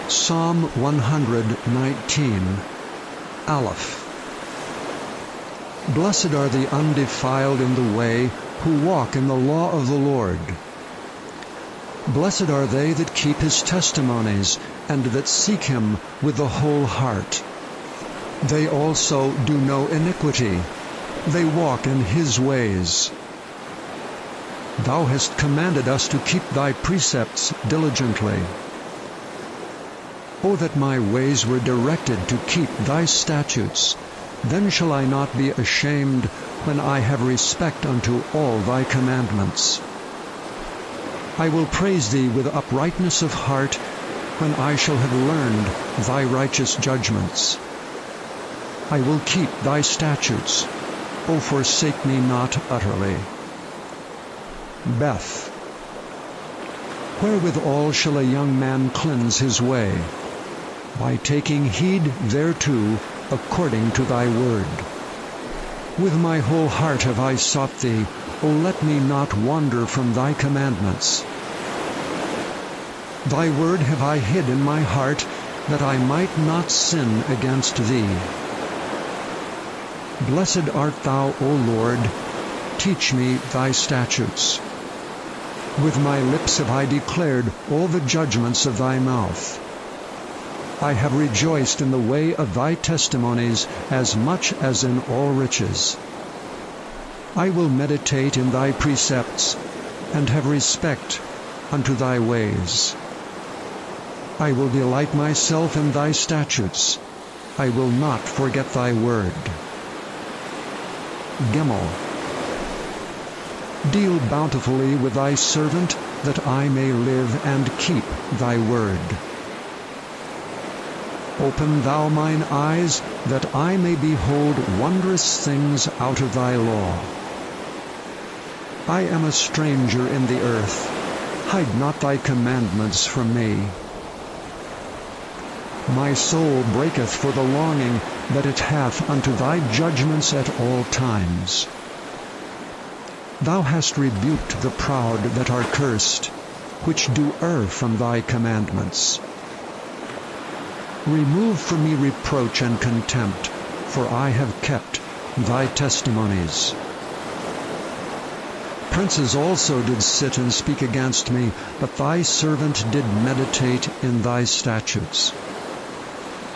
Psalm 119, Aleph. Blessed are the undefiled in the way, who walk in the law of the Lord. Blessed are they that keep his testimonies, and that seek him with the whole heart. They also do no iniquity. They walk in his ways. Thou hast commanded us to keep thy precepts diligently. O that my ways were directed to keep thy statutes! Then shall I not be ashamed when I have respect unto all thy commandments. I will praise thee with uprightness of heart when I shall have learned thy righteous judgments. I will keep thy statutes. O forsake me not utterly. Beth. Wherewithal shall a young man cleanse his way? By taking heed thereto according to thy word. With my whole heart have I sought thee. O let me not wander from thy commandments. Thy word have I hid in my heart, that I might not sin against thee. Blessed art thou, O Lord. Teach me thy statutes. With my lips have I declared all the judgments of thy mouth. I have rejoiced in the way of thy testimonies as much as in all riches. I will meditate in thy precepts, and have respect unto thy ways. I will delight myself in thy statutes. I will not forget thy word. Gimel. Deal bountifully with thy servant, that I may live and keep thy word. Open thou mine eyes, that I may behold wondrous things out of thy law. I am a stranger in the earth. Hide not thy commandments from me. My soul breaketh for the longing that it hath unto thy judgments at all times. Thou hast rebuked the proud that are cursed, which do err from thy commandments. Remove from me reproach and contempt, for I have kept thy testimonies. Princes also did sit and speak against me, but thy servant did meditate in thy statutes.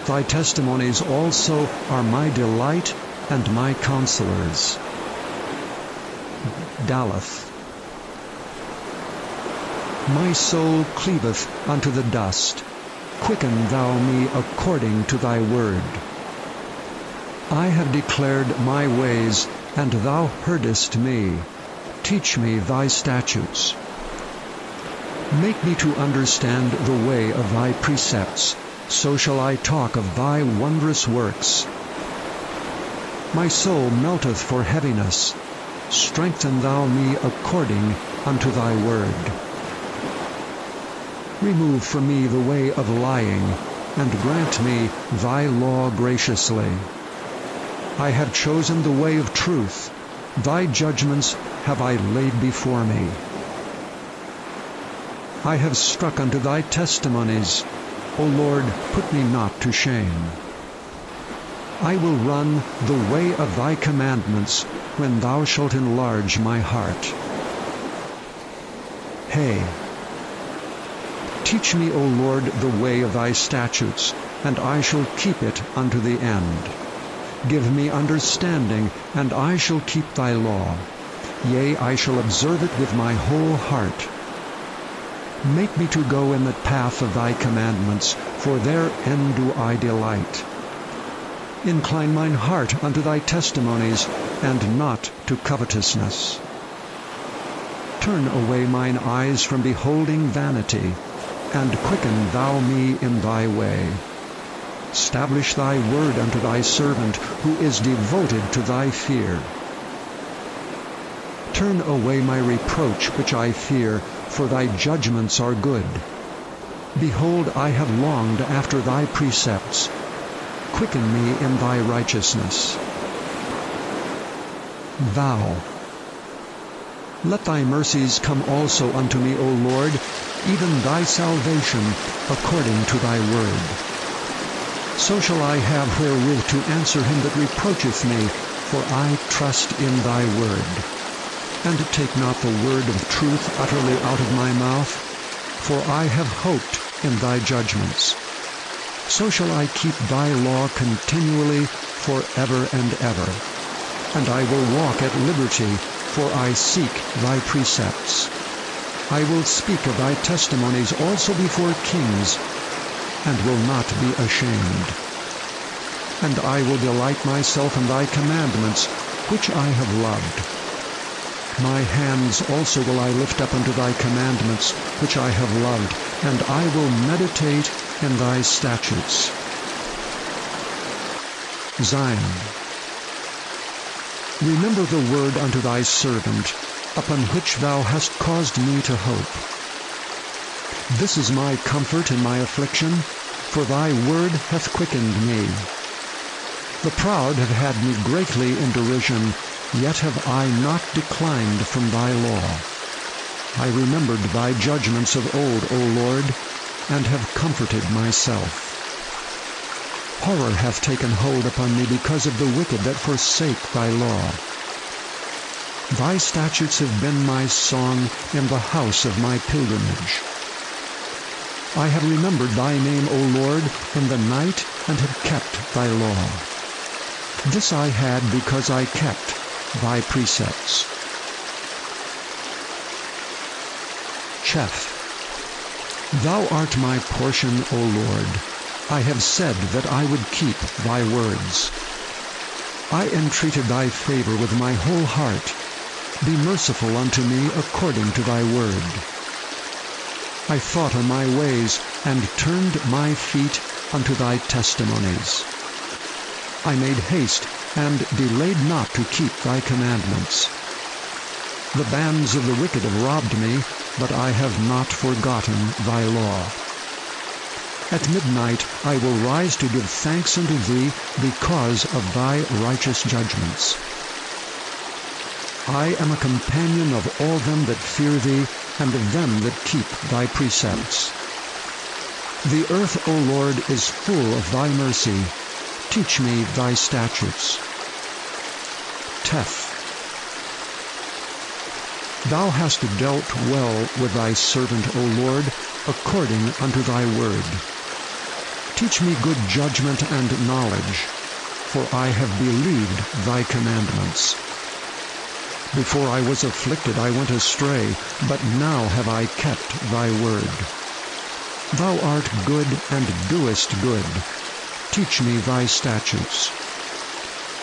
Thy testimonies also are my delight and my counselors. Daleth. My soul cleaveth unto the dust. Quicken thou me according to thy word. I have declared my ways, and thou heardest me. Teach me thy statutes. Make me to understand the way of thy precepts, so shall I talk of thy wondrous works. My soul melteth for heaviness. Strengthen thou me according unto thy word. Remove from me the way of lying, and grant me thy law graciously. I have chosen the way of truth. Thy judgments have I laid before me. I have struck unto thy testimonies. O Lord, put me not to shame. I will run the way of thy commandments, when thou shalt enlarge my heart. Hey. Teach me, O Lord, the way of thy statutes, and I shall keep it unto the end. Give me understanding, and I shall keep thy law. Yea, I shall observe it with my whole heart. Make me to go in the path of thy commandments, for therein do I delight. Incline mine heart unto thy testimonies, and not to covetousness. Turn away mine eyes from beholding vanity, and quicken thou me in thy way. Stablish thy word unto thy servant, who is devoted to thy fear. Turn away my reproach which I fear, for thy judgments are good. Behold, I have longed after thy precepts. Quicken me in thy righteousness. Thou. Let thy mercies come also unto me, O Lord, even thy salvation according to thy word. So shall I have wherewith to answer him that reproacheth me, for I trust in thy word. And take not the word of truth utterly out of my mouth, for I have hoped in thy judgments. So shall I keep thy law continually for ever and ever. And I will walk at liberty, for I seek thy precepts. I will speak of thy testimonies also before kings, and will not be ashamed. And I will delight myself in thy commandments, which I have loved. My hands also will I lift up unto thy commandments, which I have loved, and I will meditate in thy statutes. Zion. Remember the word unto thy servant, upon which thou hast caused me to hope. This is my comfort in my affliction, for thy word hath quickened me. The proud have had me greatly in derision, yet have I not declined from thy law. I remembered thy judgments of old, O Lord, and have comforted myself. Horror hath taken hold upon me because of the wicked that forsake thy law. Thy statutes have been my song in the house of my pilgrimage. I have remembered thy name, O Lord, in the night, and have kept thy law. This I had because I kept thy precepts. Cheth. Thou art my portion, O Lord. I have said that I would keep thy words. I entreated thy favor with my whole heart. Be merciful unto me according to thy word. I thought on my ways, and turned my feet unto thy testimonies. I made haste, and delayed not to keep thy commandments. The bands of the wicked have robbed me, but I have not forgotten thy law. At midnight I will rise to give thanks unto thee because of thy righteous judgments. I am a companion of all them that fear thee, and of them that keep thy precepts. The earth, O Lord, is full of thy mercy. Teach me thy statutes. Teth. Thou hast dealt well with thy servant, O Lord, according unto thy word. Teach me good judgment and knowledge, for I have believed thy commandments. Before I was afflicted I went astray, but now have I kept thy word. Thou art good and doest good. Teach me thy statutes.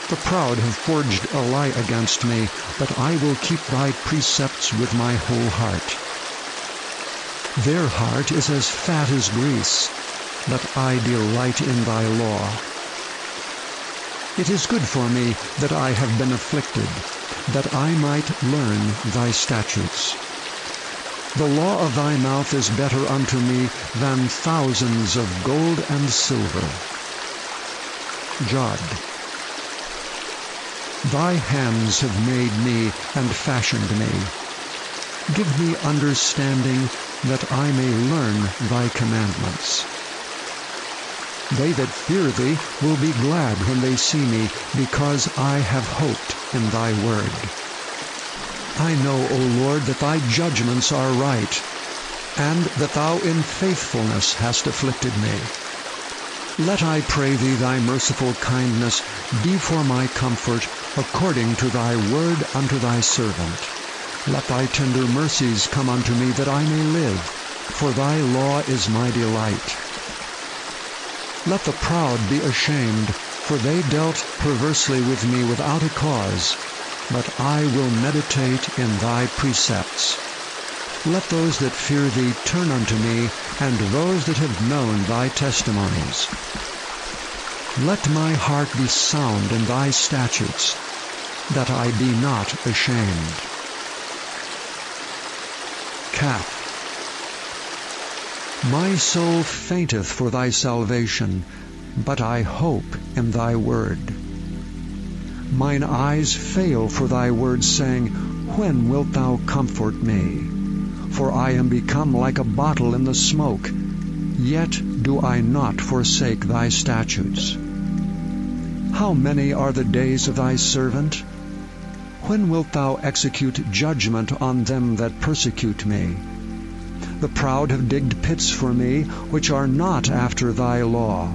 The proud have forged a lie against me, but I will keep thy precepts with my whole heart. Their heart is as fat as grease, but I delight in thy law. It is good for me that I have been afflicted, that I might learn thy statutes. The law of thy mouth is better unto me than thousands of gold and silver. Jod. Thy hands have made me and fashioned me. Give me understanding, that I may learn thy commandments. They that fear thee will be glad when they see me, because I have hoped in thy word. I know, O Lord, that thy judgments are right, and that thou in faithfulness hast afflicted me. Let, I pray thee, thy merciful kindness be for my comfort, according to thy word unto thy servant. Let thy tender mercies come unto me, that I may live, for thy law is my delight. Let the proud be ashamed, for they dealt perversely with me without a cause, but I will meditate in thy precepts. Let those that fear thee turn unto me, and those that have known thy testimonies. Let my heart be sound in thy statutes, that I be not ashamed. Calf. My soul fainteth for thy salvation, but I hope in thy word. Mine eyes fail for thy word, saying, When wilt thou comfort me? for I am become like a bottle in the smoke. Yet do I not forsake thy statutes. How many are the days of thy servant? When wilt thou execute judgment on them that persecute me? The proud have digged pits for me, which are not after thy law.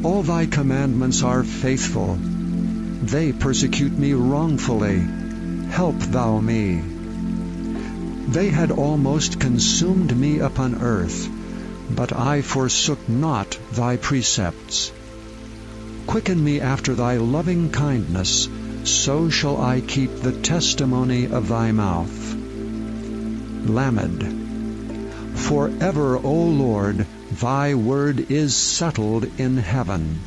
All thy commandments are faithful. They persecute me wrongfully. Help thou me. They had almost consumed me upon earth, but I forsook not thy precepts. Quicken me after thy loving kindness, so shall I keep the testimony of thy mouth. Lamed. Forever, O Lord, thy word is settled in heaven.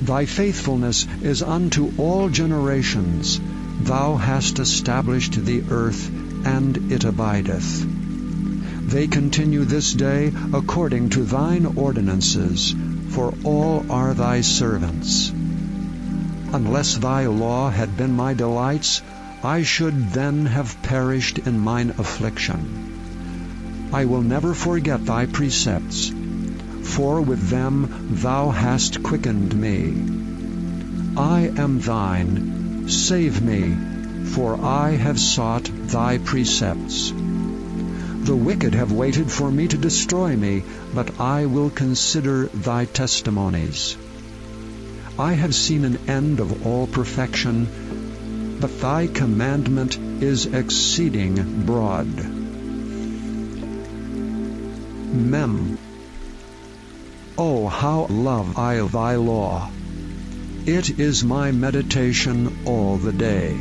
Thy faithfulness is unto all generations. Thou hast established the earth, and it abideth. They continue this day according to thine ordinances, for all are thy servants. Unless thy law had been my delights, I should then have perished in mine affliction. I will never forget thy precepts, for with them thou hast quickened me. I am thine, save me, for I have sought thy precepts. The wicked have waited for me to destroy me, but I will consider thy testimonies. I have seen an end of all perfection, but thy commandment is exceeding broad. Mem. Oh, how love I thy law! It is my meditation all the day.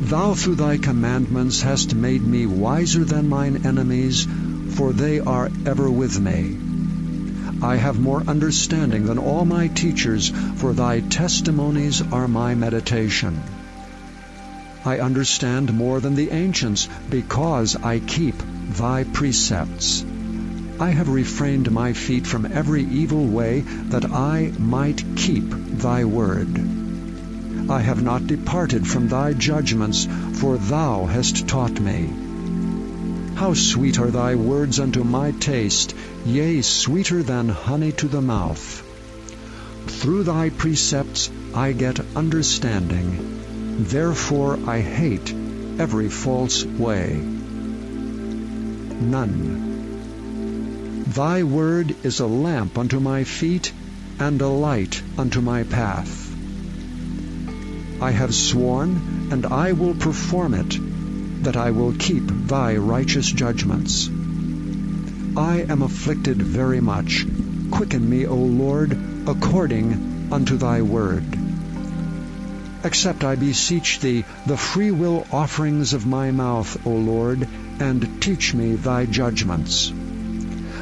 Thou through thy commandments hast made me wiser than mine enemies, for they are ever with me. I have more understanding than all my teachers, for thy testimonies are my meditation. I understand more than the ancients, because I keep thy precepts. I have refrained my feet from every evil way, that I might keep thy word. I have not departed from thy judgments, for thou hast taught me. How sweet are thy words unto my taste, yea, sweeter than honey to the mouth. Through thy precepts I get understanding, therefore I hate every false way. None. Thy word is a lamp unto my feet, and a light unto my path. I have sworn, and I will perform it, that I will keep thy righteous judgments. I am afflicted very much. Quicken me, O Lord, according unto thy word. Accept, I beseech thee, the freewill offerings of my mouth, O Lord, and teach me thy judgments.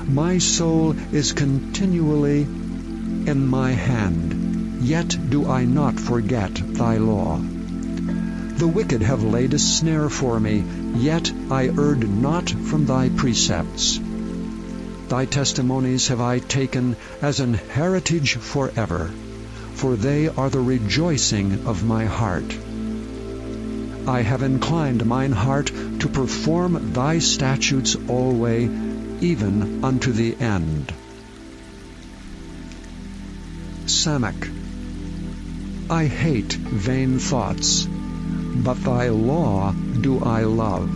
My soul is continually in my hand, yet do I not forget thy law. The wicked have laid a snare for me, yet I erred not from thy precepts. Thy testimonies have I taken as an heritage forever, for they are the rejoicing of my heart. I have inclined mine heart to perform thy statutes alway, even unto the end. Samak. I hate vain thoughts, but thy law do I love.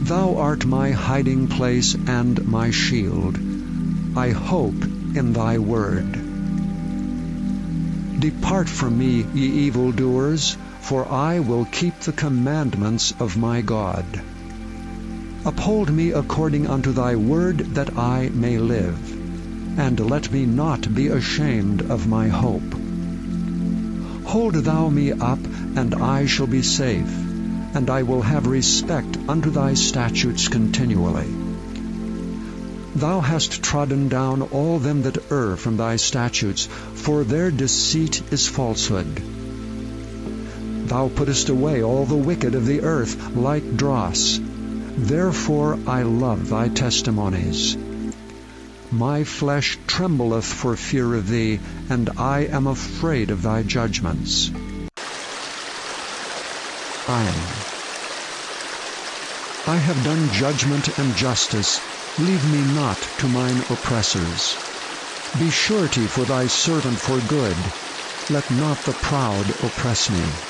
Thou art my hiding place and my shield. I hope in thy word. Depart from me, ye evildoers, for I will keep the commandments of my God. Uphold me according unto thy word, that I may live, and let me not be ashamed of my hope. Hold thou me up, and I shall be safe, and I will have respect unto thy statutes continually. Thou hast trodden down all them that err from thy statutes, for their deceit is falsehood. Thou puttest away all the wicked of the earth like dross. Therefore I love thy testimonies. My flesh trembleth for fear of thee, and I am afraid of thy judgments. I have done judgment and justice. Leave me not to mine oppressors. Be surety for thy servant for good. Let not the proud oppress me.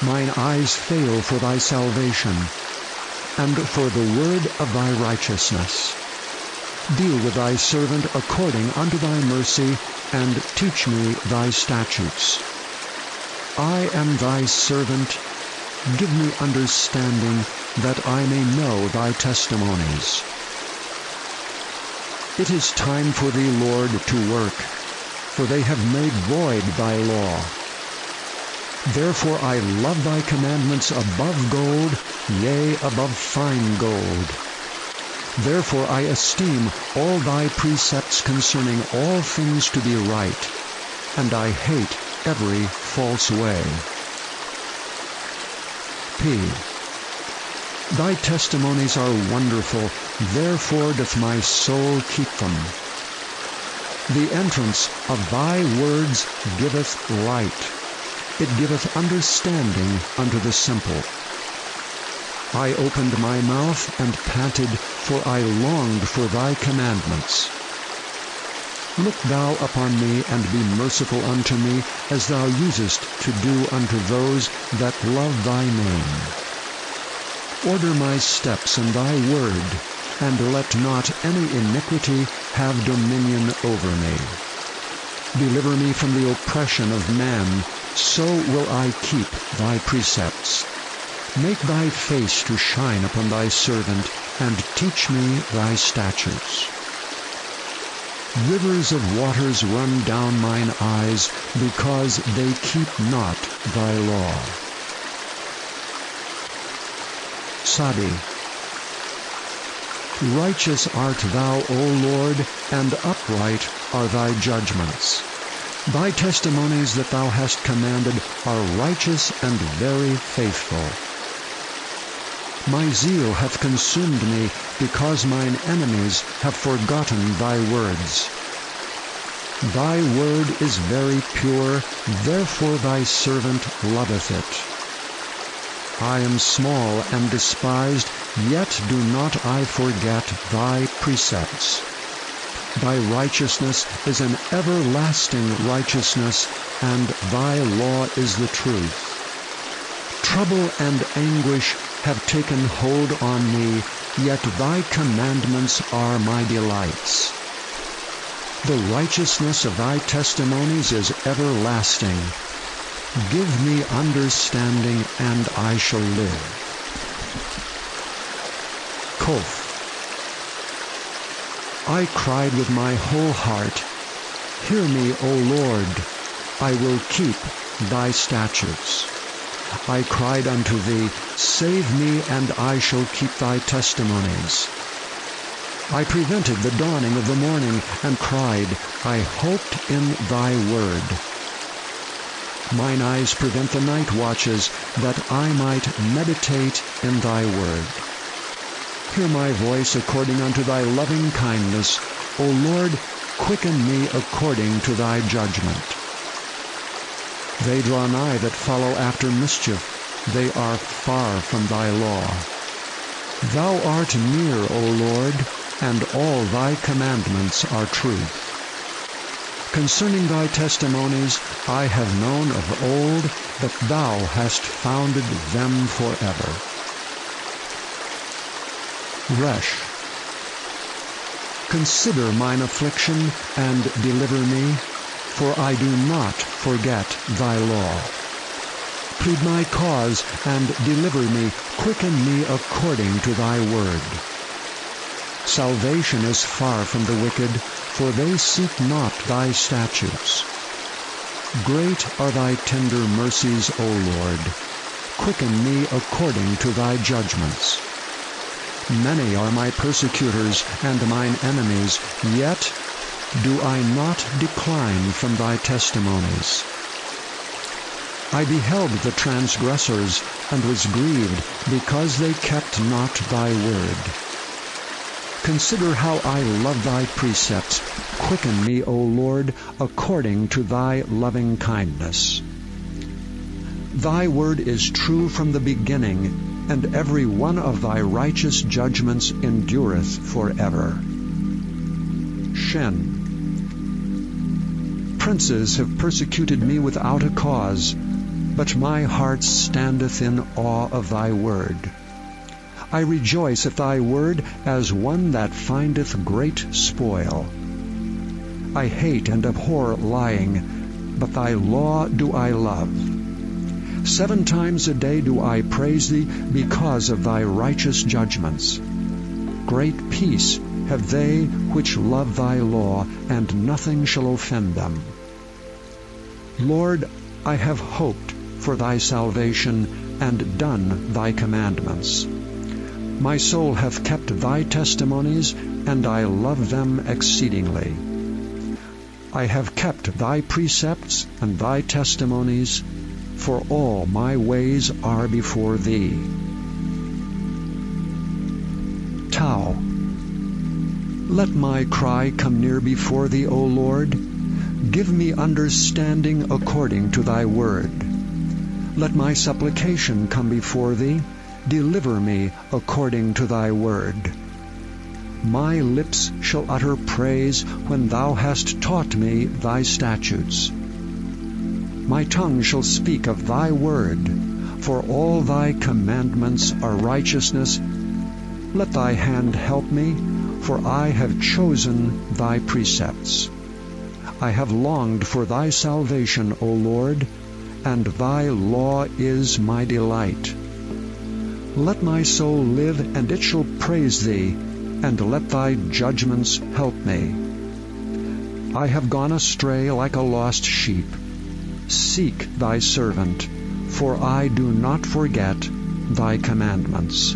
Mine eyes fail for thy salvation, and for the word of thy righteousness. Deal with thy servant according unto thy mercy, and teach me thy statutes. I am thy servant. Give me understanding, that I may know thy testimonies. It is time for thee, Lord, to work, for they have made void thy law. Therefore I love thy commandments above gold, yea, above fine gold. Therefore I esteem all thy precepts concerning all things to be right, and I hate every false way. P. Thy testimonies are wonderful, therefore doth my soul keep them. The entrance of thy words giveth light. It giveth understanding unto the simple. I opened my mouth and panted, for I longed for thy commandments. Look thou upon me, and be merciful unto me, as thou usest to do unto those that love thy name. Order my steps in thy word, and let not any iniquity have dominion over me. Deliver me from the oppression of man, so will I keep thy precepts. Make thy face to shine upon thy servant, and teach me thy statutes. Rivers of waters run down mine eyes, because they keep not thy law. Sadi. Righteous art thou, O Lord, and upright are thy judgments. Thy testimonies that thou hast commanded are righteous and very faithful. My zeal hath consumed me, because mine enemies have forgotten thy words. Thy word is very pure, therefore thy servant loveth it. I am small and despised, yet do not I forget thy precepts. Thy righteousness is an everlasting righteousness, and thy law is the truth. Trouble and anguish have taken hold on me, yet thy commandments are my delights. The righteousness of thy testimonies is everlasting. Give me understanding, and I shall live. Kof. I cried with my whole heart, Hear me, O Lord, I will keep thy statutes. I cried unto thee, Save me, and I shall keep thy testimonies. I prevented the dawning of the morning, and cried, I hoped in thy word. Mine eyes prevent the night watches, that I might meditate in thy word. Hear my voice according unto thy loving kindness. O Lord, quicken me according to thy judgment. They draw nigh that follow after mischief. They are far from thy law. Thou art near, O Lord, and all thy commandments are truth. Concerning thy testimonies I have known of old, that thou hast founded them forever. Resh. Consider mine affliction, and deliver me, for I do not forget thy law. Plead my cause, and deliver me, quicken me according to thy word. Salvation is far from the wicked, for they seek not thy statutes. Great are thy tender mercies, O Lord. Quicken me according to thy judgments. Many are my persecutors and mine enemies, yet do I not decline from thy testimonies. I beheld the transgressors, and was grieved, because they kept not thy word. Consider how I love thy precepts. Quicken me, O Lord, according to thy loving kindness. Thy word is true from the beginning. and every one of thy righteous judgments endureth forever. Shen. Princes have persecuted me without a cause, but my heart standeth in awe of thy word. I rejoice at thy word as one that findeth great spoil. I hate and abhor lying, but thy law do I love. 7 times a day do I praise thee because of thy righteous judgments. Great peace have they which love thy law, and nothing shall offend them. Lord, I have hoped for thy salvation, and done thy commandments. My soul hath kept thy testimonies, and I love them exceedingly. I have kept thy precepts and thy testimonies, for all my ways are before thee. Tau. Let my cry come near before thee, O Lord. Give me understanding according to thy word. Let my supplication come before thee. Deliver me according to thy word. My lips shall utter praise when thou hast taught me thy statutes. My tongue shall speak of thy word, for all thy commandments are righteousness. Let thy hand help me, for I have chosen thy precepts. I have longed for thy salvation, O Lord, and thy law is my delight. Let my soul live, and it shall praise thee, and let thy judgments help me. I have gone astray like a lost sheep. Seek thy servant, for I do not forget thy commandments.